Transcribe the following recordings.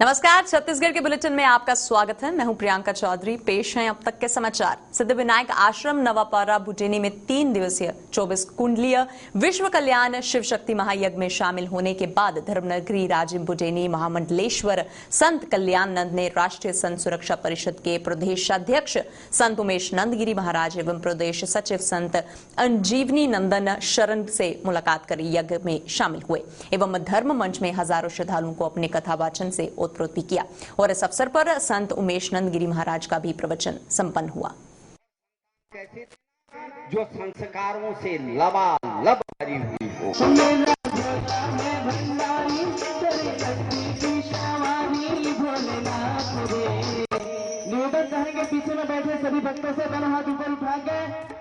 नमस्कार, छत्तीसगढ़ के बुलेटिन में आपका स्वागत है। मैं हूं प्रियंका चौधरी। पेश हैं अब तक के समाचार। सिद्धिविनायक आश्रम नवापारा बुटेनी में 3 दिवसीय 24 कुंडलीय विश्व कल्याण शिव शक्ति महायज्ञ में शामिल होने के बाद धर्मनगरी राजिम बुटेनी महामंडलेश्वर संत कल्याण नंद ने राष्ट्रीय संत सुरक्षा परिषद के प्रदेशाध्यक्ष संत उमेश नंदगिरी महाराज एवं प्रदेश सचिव संत अंजीवनी नंदन शरण से मुलाकात कर यज्ञ में शामिल हुए एवं धर्म मंच में हजारों श्रद्धालुओं को अपने कथावाचन से ओतप्रोत भी किया और इस अवसर पर संत उमेश नंदगिरी महाराज का भी प्रवचन संपन्न हुआ। जो संस्कारों से लबालब भरी हुई हो, निवेदन करेंगे पीछे में बैठे सभी भक्तों से दोनों हाथ ऊपर उठा के।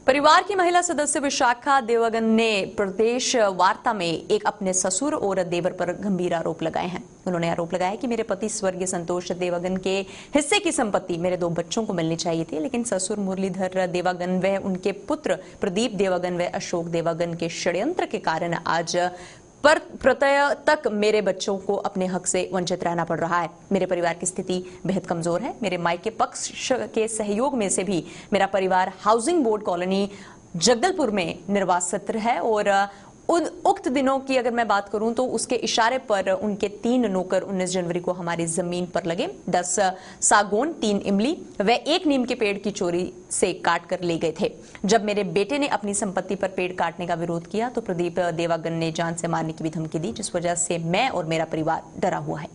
परिवार की महिला सदस्य विशाखा देवगन ने प्रदेश वार्ता में एक अपने ससुर और देवर पर गंभीर आरोप लगाए हैं। उन्होंने आरोप लगाया कि मेरे पति स्वर्गीय संतोष देवगन के हिस्से की संपत्ति मेरे 2 बच्चों को मिलनी चाहिए थी, लेकिन ससुर मुरलीधर देवगन व उनके पुत्र प्रदीप देवगन व अशोक देवगन के षड्यंत्र के कारण आज पर प्रत्यय तक मेरे बच्चों को अपने हक से वंचित रहना पड़ रहा है। मेरे परिवार की स्थिति बेहद कमजोर है। मेरे मायके पक्ष के सहयोग में से भी मेरा परिवार हाउसिंग बोर्ड कॉलोनी जगदलपुर में निर्वासित है और उक्त दिनों की अगर मैं बात करूं तो उसके इशारे पर उनके 3 नौकर 19 जनवरी को हमारी जमीन पर लगे 10 सागौन, 3 इमली व 1 नीम के पेड़ की चोरी से काट कर ले गए थे। जब मेरे बेटे ने अपनी संपत्ति पर पेड़ काटने का विरोध किया तो प्रदीप देवगन ने जान से मारने की भी धमकी दी, जिस वजह से मैं और मेरा परिवार डरा हुआ है।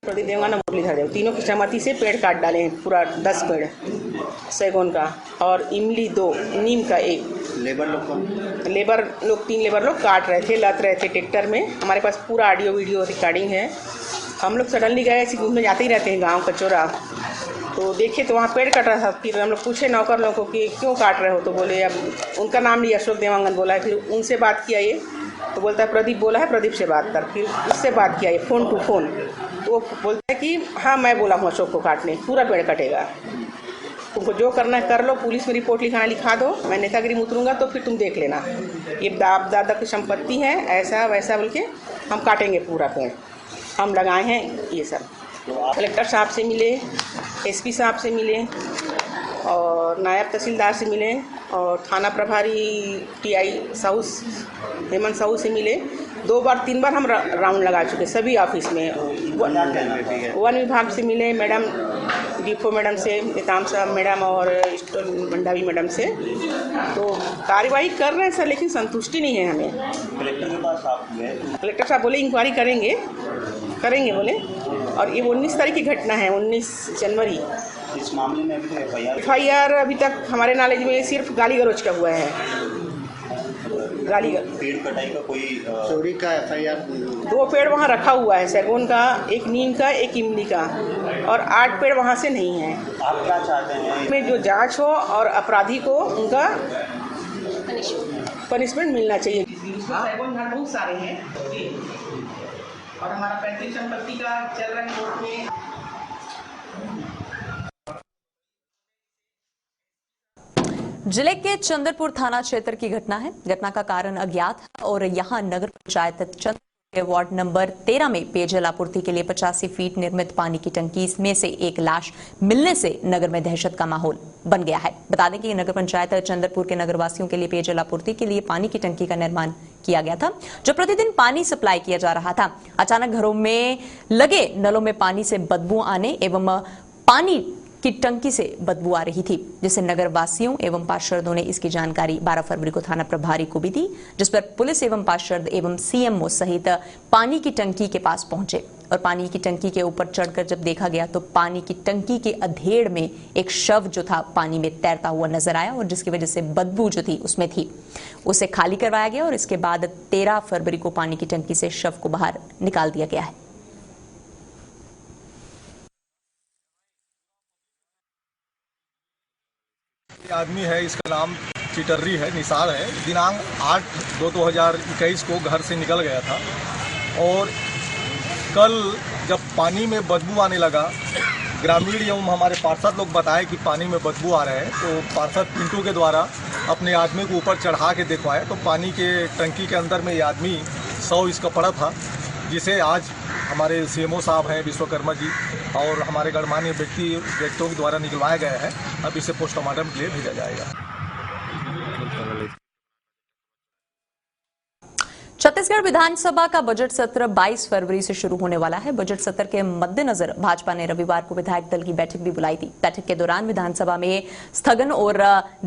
प्रदीप देवगन और मुरलीधर देव तीनों की सहमति से पेड़ काट डाले हैं, पूरा 10 पेड़ सैगोन का और इमली 2, नीम का 1। लेबर लोग 3 लेबर लोग काट रहे थे, लद रहे थे ट्रैक्टर में। हमारे पास पूरा ऑडियो वीडियो रिकॉर्डिंग है। हम लोग सडनली गए, ऐसे घूमने जाते ही रहते हैं गाँव कचौरा, तो देखे तो वहाँ पेड़ कट रहा था। फिर हम लोग पूछे नौकर लोगों को कि क्यों काट रहे हो, तो बोले अब उनका नाम लिया, अशोक देवगन बोला है। फिर उनसे बात किया ये तो बोलता है प्रदीप बोला है, प्रदीप से बात कर। फिर उससे बात किया ये फ़ोन टू फ़ोन, तो वो बोलता है कि हाँ मैं बोला हूँ अशोक को काटने, पूरा पेड़ कटेगा, तुमको जो करना है कर लो, पुलिस में रिपोर्ट लिखा दो, मैं नेतागिरी में उतरूंगा तो फिर तुम देख लेना, ये बाप दादा की संपत्ति है, ऐसा वैसा बोल के हम काटेंगे पूरा पेड़। हम लगाए हैं ये सब। कलेक्टर साहब से मिले, एसपी साहब से मिले और नायब तहसीलदार से मिले और थाना प्रभारी टीआई साहू हेमंत साहू से मिले। 2 बार 3 बार हम राउंड लगा चुके सभी ऑफिस में। वन विभाग से मिले, मैडम डीपो मैडम से, नेताम साहब मैडम और भंडारी मैडम से, तो कार्रवाई कर रहे हैं सर, लेकिन संतुष्टि नहीं है हमें। कलेक्टर के पास आप गए? कलेक्टर साहब बोले इंक्वायरी करेंगे बोले। और ये 19 तारीख की घटना है, 19 जनवरी। इस मामले में अभी तो FIR अभी तक हमारे नॉलेज में सिर्फ गाली गलौज का हुआ है। पेड़ कटाई का कोई चोरी का FIR 2 पेड़ वहाँ रखा हुआ है, सैगोन का, 1 नीम का, 1 इमली का, और 8 पेड़ वहाँ से नहीं है। आप क्या चाहते हैं? में जो जांच हो और अपराधी को उनका पनिशमेंट मिलना चाहिए। सैगोन झाड़ बहुत सारे हैं और हमारा पैतृक संपत्ति का चल रहा है कोर्ट में। जिले के चंद्रपुर थाना क्षेत्र की घटना है। घटना का कारण अज्ञात है और यहां नगर पंचायत चंद्रपुर के वार्ड नंबर 13 में पेयजल आपूर्ति के लिए 85 फीट निर्मित पानी की टंकी में से एक लाश मिलने से नगर में दहशत का माहौल बन गया है। बता दें कि नगर पंचायत चंद्रपुर के नगरवासियों के लिए पेयजल आपूर्ति के लिए पानी की टंकी का निर्माण किया गया था, जो प्रतिदिन पानी सप्लाई किया जा रहा था। अचानक घरों में लगे नलों में पानी से बदबू आने एवं पानी की टंकी से बदबू आ रही थी, जिससे नगर वासियों एवं पार्षदों ने इसकी जानकारी 12 फरवरी को थाना प्रभारी को भी दी, जिस पर पुलिस एवं पार्षद एवं CMO सहित पानी की टंकी के पास पहुंचे और पानी की टंकी के ऊपर चढ़कर जब देखा गया तो पानी की टंकी के अधेड़ में एक शव जो था पानी में तैरता हुआ नजर आया और जिसकी वजह से बदबू जो थी उसमें थी, उसे खाली करवाया गया और इसके बाद 13 फरवरी को पानी की टंकी से शव को बाहर निकाल दिया गया है। आदमी है, इसका नाम चिटर्री है, निसार है। दिनांक 8/2/2021 को घर से निकल गया था और कल जब पानी में बदबू आने लगा ग्रामीण एवं हमारे पार्षद लोग बताए कि पानी में बदबू आ रहे हैं, तो पार्षद पिंटू के द्वारा अपने आदमी को ऊपर चढ़ा के देखवाए तो पानी के टंकी के अंदर में ये आदमी 100 इसका पड़ा था, जिसे आज हमारे सीएमओ साहब हैं विश्वकर्मा जी और हमारे गणमान्य व्यक्तियों के द्वारा निकलवाया गया है। अब इसे पोस्टमार्टम के लिए भेजा जाएगा। छत्तीसगढ़ विधानसभा का बजट सत्र 22 फरवरी से शुरू होने वाला है। बजट सत्र के मद्देनजर भाजपा ने रविवार को विधायक दल की बैठक भी बुलाई थी। बैठक के दौरान विधानसभा में स्थगन और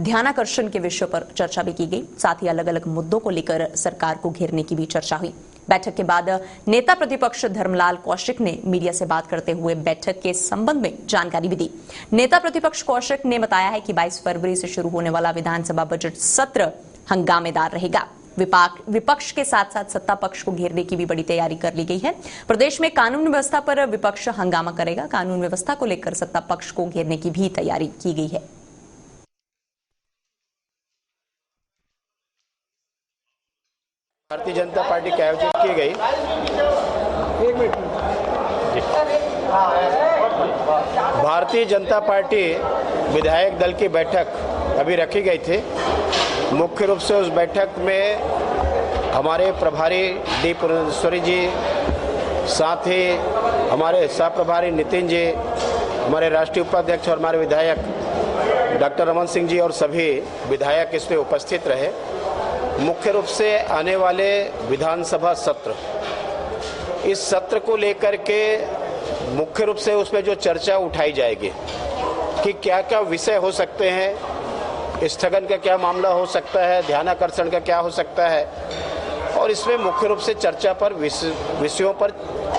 ध्यानाकर्षण के विषयों पर चर्चा भी की गई। साथ ही अलग अलग मुद्दों को लेकर सरकार को घेरने की भी चर्चा हुई। बैठक के बाद नेता प्रतिपक्ष धर्मलाल कौशिक ने मीडिया से बात करते हुए बैठक के संबंध में जानकारी भी दी। नेता प्रतिपक्ष कौशिक ने बताया है कि 22 फरवरी से शुरू होने वाला विधानसभा बजट सत्र हंगामेदार रहेगा। विपक्ष के साथ साथ सत्ता पक्ष को घेरने की भी बड़ी तैयारी कर ली गई है। प्रदेश में कानून व्यवस्था पर विपक्ष हंगामा करेगा। कानून व्यवस्था को लेकर सत्ता पक्ष को घेरने की भी तैयारी की गई है। भारतीय जनता पार्टी की आयोजित की गई भारतीय जनता पार्टी विधायक दल की बैठक अभी रखी गई थी। मुख्य रूप से उस बैठक में हमारे प्रभारी डी पुरंदेश्वरी जी, साथ ही हमारे सह प्रभारी नितिन जी, हमारे राष्ट्रीय उपाध्यक्ष और हमारे विधायक डॉक्टर रमन सिंह जी और सभी विधायक इसमें उपस्थित रहे। मुख्य रूप से आने वाले विधानसभा सत्र, इस सत्र को लेकर के मुख्य रूप से उसमें जो चर्चा उठाई जाएगी कि क्या क्या विषय हो सकते हैं, स्थगन का क्या मामला हो सकता है, ध्यानाकर्षण का क्या हो सकता है, और इसमें मुख्य रूप से चर्चा पर विषयों पर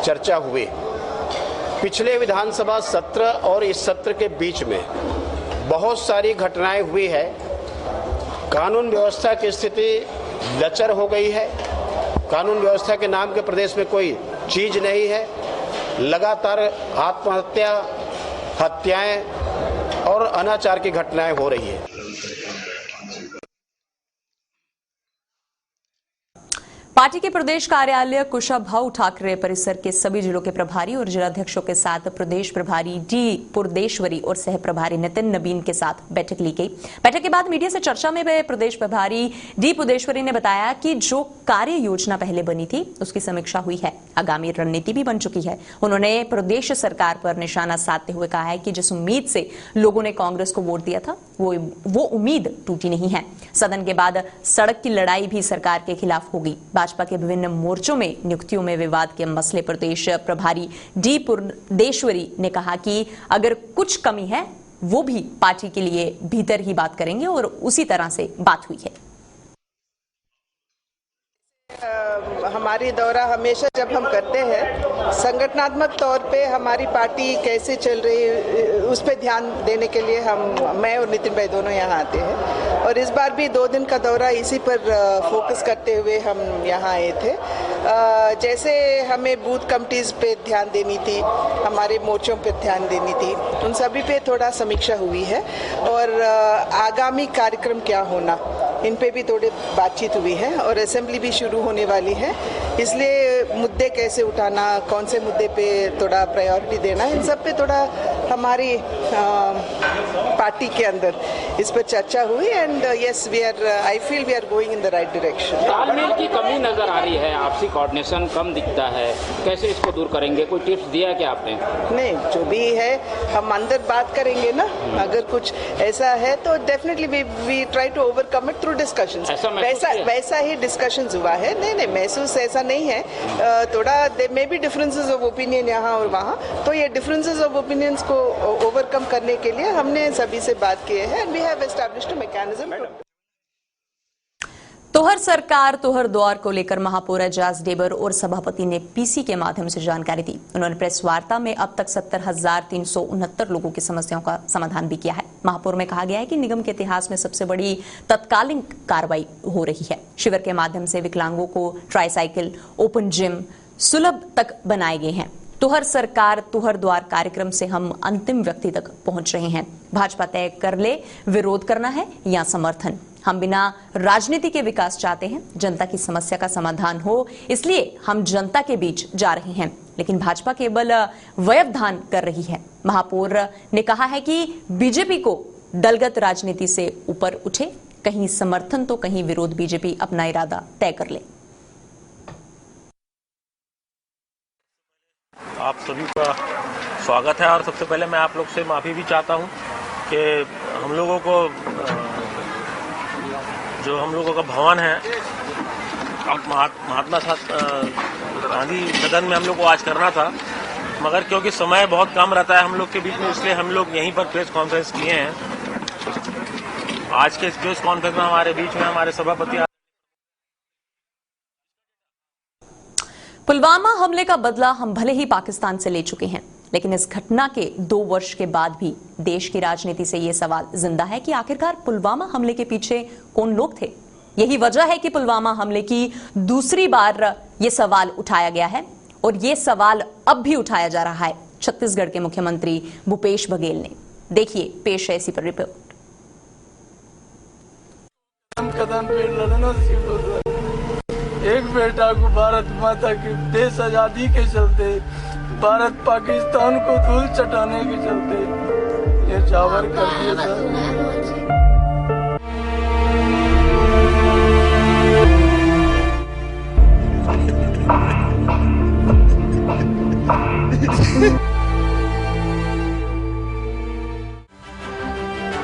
चर्चा हुई। पिछले विधानसभा सत्र और इस सत्र के बीच में बहुत सारी घटनाएं हुई है। कानून व्यवस्था की स्थिति लचर हो गई है। कानून व्यवस्था के नाम के प्रदेश में कोई चीज नहीं है। लगातार आत्महत्या, हत्याएं और अनाचार की घटनाएं हो रही है। पार्टी के प्रदेश कार्यालय कुशाभाऊ ठाकरे परिसर के सभी जिलों के प्रभारी और जिलाध्यक्षों के साथ प्रदेश प्रभारी डी पुरदेश्वरी और सह प्रभारी नितिन नवीन के साथ बैठक ली गई। बैठक के बाद मीडिया से चर्चा में प्रदेश प्रभारी डी पुरदेश्वरी ने बताया कि जो कार्य योजना पहले बनी थी उसकी समीक्षा हुई है। आगामी रणनीति भी बन चुकी है। उन्होंने प्रदेश सरकार पर निशाना साधते हुए कहा है कि जिस उम्मीद से लोगों ने कांग्रेस को वोट दिया था वो उम्मीद टूटी नहीं है। सदन के बाद सड़क की लड़ाई भी सरकार के खिलाफ होगी। भाजपा के विभिन्न मोर्चों में नियुक्तियों में विवाद के मसले प्रदेश प्रभारी डी पुरदेश्वरी ने कहा कि अगर कुछ कमी है वो भी पार्टी के लिए भीतर ही बात करेंगे और उसी तरह से बात हुई है। हमारी दौरा हमेशा जब हम करते हैं संगठनात्मक तौर पे हमारी पार्टी कैसे चल रही है उस पर ध्यान देने के लिए मैं और नितिन भाई दोनों यहाँ आते हैं। और इस बार भी 2 दिन का दौरा इसी पर फोकस करते हुए हम यहाँ आए थे। जैसे हमें बूथ कमिटीज़ पे ध्यान देनी थी, हमारे मोर्चों पे ध्यान देनी थी, उन सभी पे थोड़ा समीक्षा हुई है। और आगामी कार्यक्रम क्या होना, इन पे भी थोड़ी बातचीत हुई है। और असेंबली भी शुरू होने वाली है, इसलिए मुद्दे कैसे उठाना, कौन से मुद्दे पे थोड़ा प्रायोरिटी देना, इन सब पे थोड़ा हमारी पार्टी के अंदर इस पर चर्चा हुई। And yes, I feel we are going in the right direction. तालमेल की कमी नजर आ रही है, आपसी कोऑर्डिनेशन कम दिखता है, कैसे इसको दूर करेंगे? कोई टिप्स दिया क्या आपने? नहीं, जो भी है हम अंदर बात करेंगे ना। अगर कुछ ऐसा है तो definitely we try to overcome it through discussions. वैसा ही डिस्कशंस हुआ है। नहीं, महसूस ऐसा नहीं है। थोड़ा there may be differences of opinion यहाँ और वहाँ, तो ये डिफरेंसेस ऑफ ओपिनियंस को ओवरकम करने के लिए हमने सभी से बात की है। And we have established a mechanism. तोहर सरकार तोहर द्वार को लेकर महापौर एजाज डेबर और सभापति ने पीसी के माध्यम से जानकारी दी। उन्होंने प्रेस वार्ता में अब तक 70,369 लोगों की समस्याओं का समाधान भी किया है। महापौर में कहा गया है कि निगम के इतिहास में सबसे बड़ी तत्कालीन कार्रवाई हो रही है। शिविर के माध्यम से विकलांगों को ट्राईसाइकिल, ओपन जिम सुलभ तक बनाए गए हैं। तुहर सरकार तुहर द्वार कार्यक्रम से हम अंतिम व्यक्ति तक पहुंच रहे हैं। भाजपा तय कर ले विरोध करना है या समर्थन। हम बिना राजनीति के विकास चाहते हैं, जनता की समस्या का समाधान हो, इसलिए हम जनता के बीच जा रहे हैं। लेकिन भाजपा केवल व्यवधान कर रही है। महापौर ने कहा है कि बीजेपी को दलगत राजनीति से ऊपर उठे, कहीं समर्थन तो कहीं विरोध, बीजेपी अपना इरादा तय कर ले। आप सभी का स्वागत है और सबसे पहले मैं आप लोग से माफी भी चाहता हूं कि हम लोगों को जो हम लोगों का भवन है महात्मा गांधी सदन में हम लोग को आज करना था, मगर क्योंकि समय बहुत कम रहता है हम लोग के बीच में, इसलिए हम लोग यहीं पर प्रेस कॉन्फ्रेंस किए हैं। आज के इस प्रेस कॉन्फ्रेंस में हमारे बीच में हमारे सभापति। पुलवामा हमले का बदला हम भले ही पाकिस्तान से ले चुके हैं, लेकिन इस घटना के 2 वर्ष के बाद भी देश की राजनीति से ये सवाल जिंदा है कि आखिरकार पुलवामा हमले के पीछे कौन लोग थे। यही वजह है कि पुलवामा हमले की दूसरी बार ये सवाल उठाया गया है और ये सवाल अब भी उठाया जा रहा है छत्तीसगढ़ के मुख्यमंत्री भूपेश बघेल ने। देखिए, पेश है इसी पर रिपोर्ट। एक बेटा को भारत माता के देश आजादी के चलते, भारत पाकिस्तान को धूल चटाने के चलते ये जावर कर दिया था।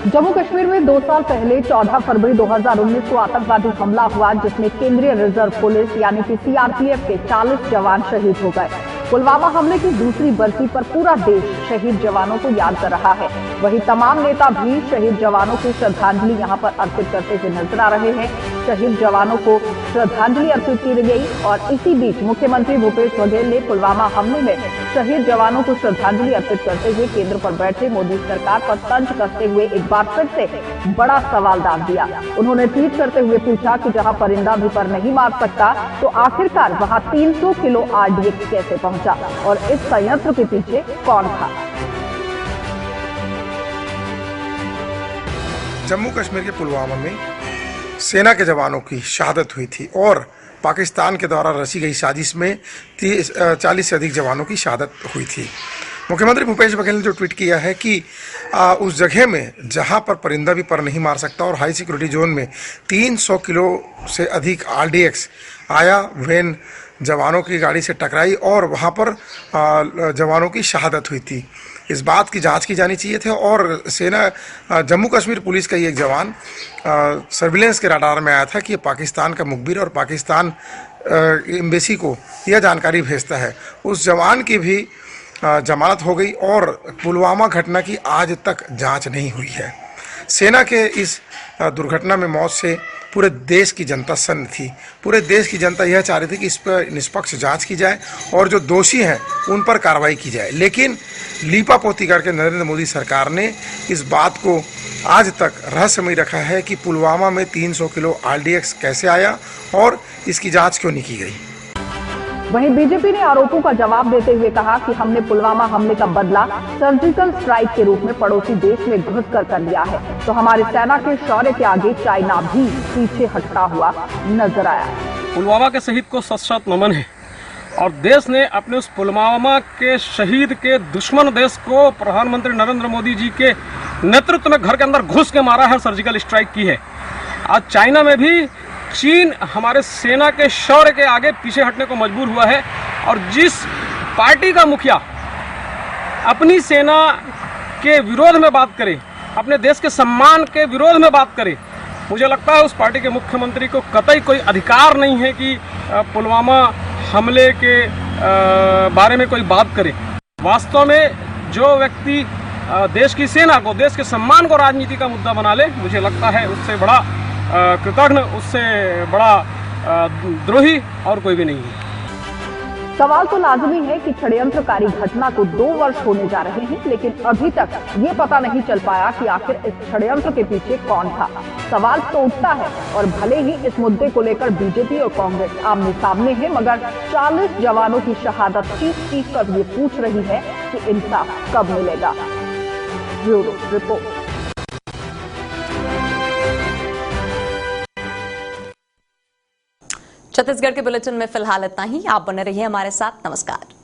जम्मू कश्मीर में 2 साल पहले 14 फरवरी 2019 को आतंकवादी हमला हुआ, जिसमें केंद्रीय रिजर्व पुलिस यानी कि सीआरपीएफ के 40 जवान शहीद हो गए। पुलवामा हमले की दूसरी बरसी पर पूरा देश शहीद जवानों को याद कर रहा है। वहीं तमाम नेता भी शहीद जवानों को श्रद्धांजलि यहां पर अर्पित करते हुए नजर आ रहे हैं। शहीद जवानों को श्रद्धांजलि अर्पित की गई और इसी बीच मुख्यमंत्री भूपेश बघेल ने पुलवामा हमले में शहीद जवानों को श्रद्धांजलि अर्पित करते हुए केंद्र पर बैठे मोदी सरकार पर तंज कसते हुए एक बार फिर से बड़ा सवाल दाग दिया। उन्होंने ट्वीट करते हुए पूछा कि जहां परिंदा भी पर नहीं मार सकता, तो आखिरकार वहां 300 किलो RDX कैसे पहुंचा और इस संयंत्र के पीछे कौन था। जम्मू कश्मीर के पुलवामा में सेना के जवानों की शहादत हुई थी और पाकिस्तान के द्वारा रची गई साजिश में 40 से अधिक जवानों की शहादत हुई थी। मुख्यमंत्री भूपेश बघेल ने जो ट्वीट किया है कि उस जगह में जहां पर परिंदा भी पर नहीं मार सकता और हाई सिक्योरिटी जोन में 300 किलो से अधिक RDX आया, वैन जवानों की गाड़ी से टकराई और वहां पर जवानों की शहादत हुई थी। इस बात की जांच की जानी चाहिए थी और सेना जम्मू कश्मीर पुलिस का ही एक जवान सर्विलेंस के रडार में आया था कि ये पाकिस्तान का मुखबिर और पाकिस्तान एम्बेसी को यह जानकारी भेजता है। उस जवान की भी जमानत हो गई और पुलवामा घटना की आज तक जांच नहीं हुई है। सेना के इस दुर्घटना में मौत से पूरे देश की जनता सन्न थी। पूरे देश की जनता यह चाह रही थी कि इस पर निष्पक्ष जांच की जाए और जो दोषी हैं उन पर कार्रवाई की जाए, लेकिन लीपापोती करके नरेंद्र मोदी सरकार ने इस बात को आज तक रहस्यमय रखा है कि पुलवामा में 300 किलो RDX कैसे आया और इसकी जांच क्यों नहीं की गई। वहीं बीजेपी ने आरोपों का जवाब देते हुए कहा कि हमने पुलवामा हमले का बदला सर्जिकल स्ट्राइक के रूप में पड़ोसी देश में घुसकर कर लिया है, तो हमारी सेना के शौर्य के आगे चाइना भी पीछे हटता हुआ नजर आया। पुलवामा के शहीद को सशक्त नमन है और देश ने अपने उस पुलवामा के शहीद के दुश्मन देश को प्रधानमंत्री नरेंद्र मोदी जी के नेतृत्व में घर के अंदर घुस के मारा है, सर्जिकल स्ट्राइक की है। आज चाइना में भी चीन हमारे सेना के शौर्य के आगे पीछे हटने को मजबूर हुआ है और जिस पार्टी का मुखिया अपनी सेना के विरोध में बात करे, अपने देश के सम्मान के विरोध में बात करे, मुझे लगता है उस पार्टी के मुख्यमंत्री को कतई कोई अधिकार नहीं है कि पुलवामा हमले के बारे में कोई बात करे। वास्तव में जो व्यक्ति देश की सेना को, देश के सम्मान को राजनीति का मुद्दा बना ले, मुझे लगता है उससे बड़ा कृतज्ञ, उससे बड़ा द्रोही और कोई भी नहीं है। सवाल तो लाजमी है कि षड्यंत्रकारी घटना को 2 वर्ष होने जा रहे हैं, लेकिन अभी तक ये पता नहीं चल पाया कि आखिर इस षड्यंत्र के पीछे कौन था। सवाल तो उठता है और भले ही इस मुद्दे को लेकर बीजेपी और कांग्रेस आमने सामने है, मगर 40 जवानों की शहादत चीख कर ये पूछ रही है कि इंसाफ कब मिलेगा। Bureau report. छत्तीसगढ़ के बुलेटिन में फिलहाल इतना ही। आप बने रहिए हमारे साथ। नमस्कार।